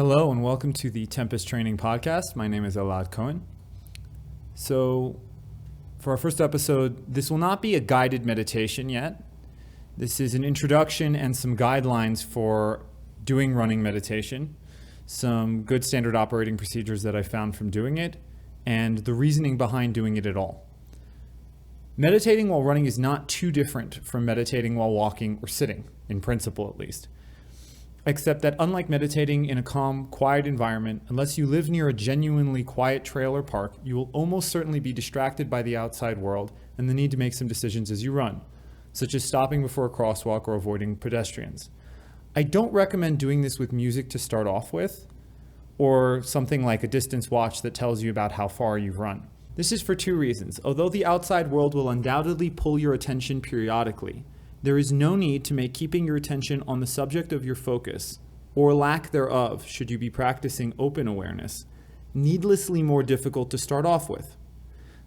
Hello and welcome to the Tempest Training Podcast. My name is Elad Cohen. So for our first episode, this will not be a guided meditation yet. This is an introduction and some guidelines for doing running meditation, some good standard operating procedures that I found from doing it, and the reasoning behind doing it at all. Meditating while running is not too different from meditating while walking or sitting, in principle at least. Except that unlike meditating in a calm, quiet environment, unless you live near a genuinely quiet trail or park, you will almost certainly be distracted by the outside world and the need to make some decisions as you run, such as stopping before a crosswalk or avoiding pedestrians. I don't recommend doing this with music to start off with, or something like a distance watch that tells you about how far you've run. This is for two reasons. Although the outside world will undoubtedly pull your attention periodically, there is no need to make keeping your attention on the subject of your focus, or lack thereof should you be practicing open awareness, needlessly more difficult to start off with.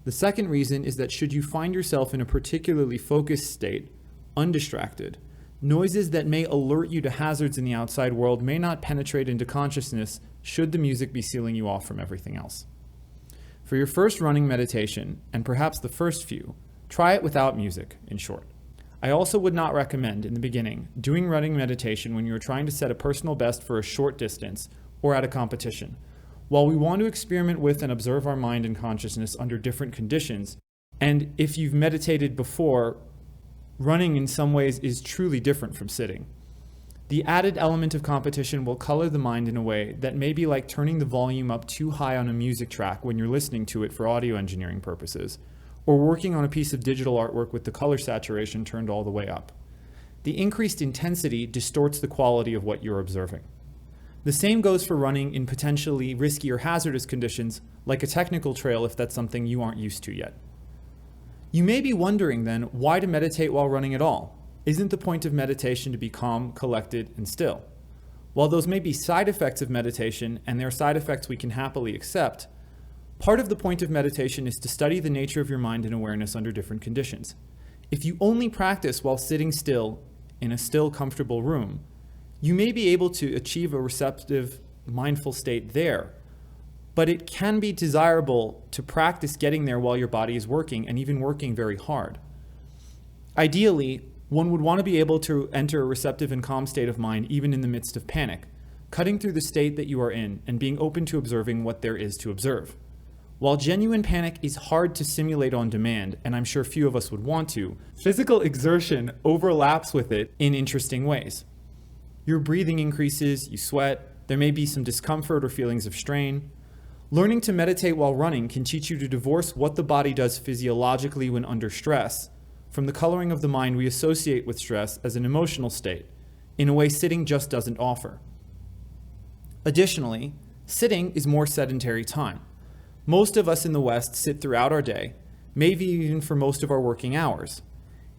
The second reason is that should you find yourself in a particularly focused state, undistracted, noises that may alert you to hazards in the outside world may not penetrate into consciousness should the music be sealing you off from everything else. For your first running meditation, and perhaps the first few, try it without music, in short. I also would not recommend, in the beginning, doing running meditation when you are trying to set a personal best for a short distance or at a competition. While we want to experiment with and observe our mind and consciousness under different conditions, and if you've meditated before, running in some ways is truly different from sitting. The added element of competition will color the mind in a way that may be like turning the volume up too high on a music track when you're listening to it for audio engineering purposes, or working on a piece of digital artwork with the color saturation turned all the way up. The increased intensity distorts the quality of what you're observing. The same goes for running in potentially risky or hazardous conditions, like a technical trail if that's something you aren't used to yet. You may be wondering then, why to meditate while running at all? Isn't the point of meditation to be calm, collected, and still? While those may be side effects of meditation, and they are side effects we can happily accept, part of the point of meditation is to study the nature of your mind and awareness under different conditions. If you only practice while sitting still in a still, comfortable room, you may be able to achieve a receptive, mindful state there, but it can be desirable to practice getting there while your body is working, and even working very hard. Ideally, one would want to be able to enter a receptive and calm state of mind even in the midst of panic, cutting through the state that you are in and being open to observing what there is to observe. While genuine panic is hard to simulate on demand, and I'm sure few of us would want to, physical exertion overlaps with it in interesting ways. Your breathing increases, you sweat, there may be some discomfort or feelings of strain. Learning to meditate while running can teach you to divorce what the body does physiologically when under stress from the coloring of the mind we associate with stress as an emotional state, in a way sitting just doesn't offer. Additionally, sitting is more sedentary time. Most of us in the West sit throughout our day, maybe even for most of our working hours.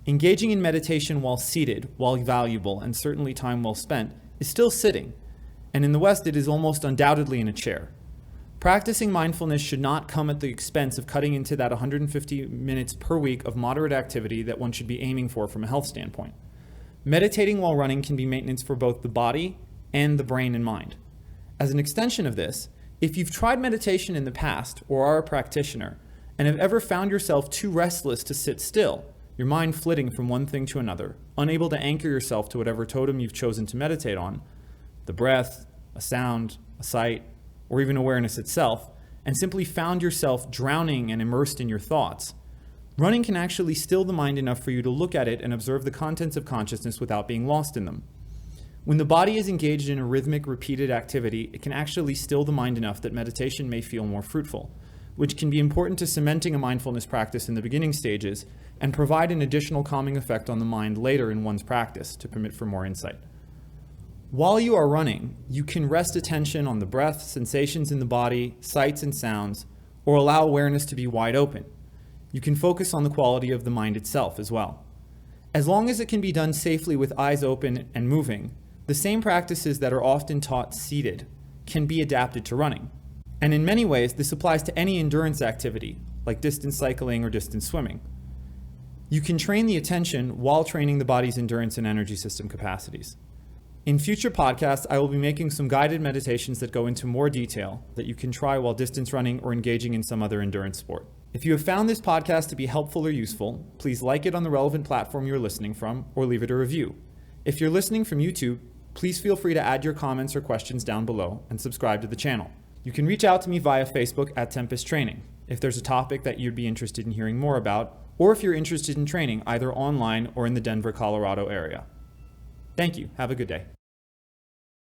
Engaging in meditation while seated, while valuable, and certainly time well spent, is still sitting, and in the West it is almost undoubtedly in a chair. Practicing mindfulness should not come at the expense of cutting into that 150 minutes per week of moderate activity that one should be aiming for from a health standpoint. Meditating while running can be maintenance for both the body and the brain and mind. As an extension of this, if you've tried meditation in the past or are a practitioner and have ever found yourself too restless to sit still, your mind flitting from one thing to another, unable to anchor yourself to whatever totem you've chosen to meditate on, the breath, a sound, a sight, or even awareness itself, and simply found yourself drowning and immersed in your thoughts, running can actually still the mind enough for you to look at it and observe the contents of consciousness without being lost in them. When the body is engaged in a rhythmic, repeated activity, it can actually still the mind enough that meditation may feel more fruitful, which can be important to cementing a mindfulness practice in the beginning stages and provide an additional calming effect on the mind later in one's practice to permit for more insight. While you are running, you can rest attention on the breath, sensations in the body, sights and sounds, or allow awareness to be wide open. You can focus on the quality of the mind itself as well. As long as it can be done safely with eyes open and moving, the same practices that are often taught seated can be adapted to running. And in many ways, this applies to any endurance activity, like distance cycling or distance swimming. You can train the attention while training the body's endurance and energy system capacities. In future podcasts, I will be making some guided meditations that go into more detail that you can try while distance running or engaging in some other endurance sport. If you have found this podcast to be helpful or useful, please like it on the relevant platform you're listening from or leave it a review. If you're listening from YouTube, please feel free to add your comments or questions down below and subscribe to the channel. You can reach out to me via Facebook at Tempest Training if there's a topic that you'd be interested in hearing more about, or if you're interested in training either online or in the Denver, Colorado area. Thank you. Have a good day.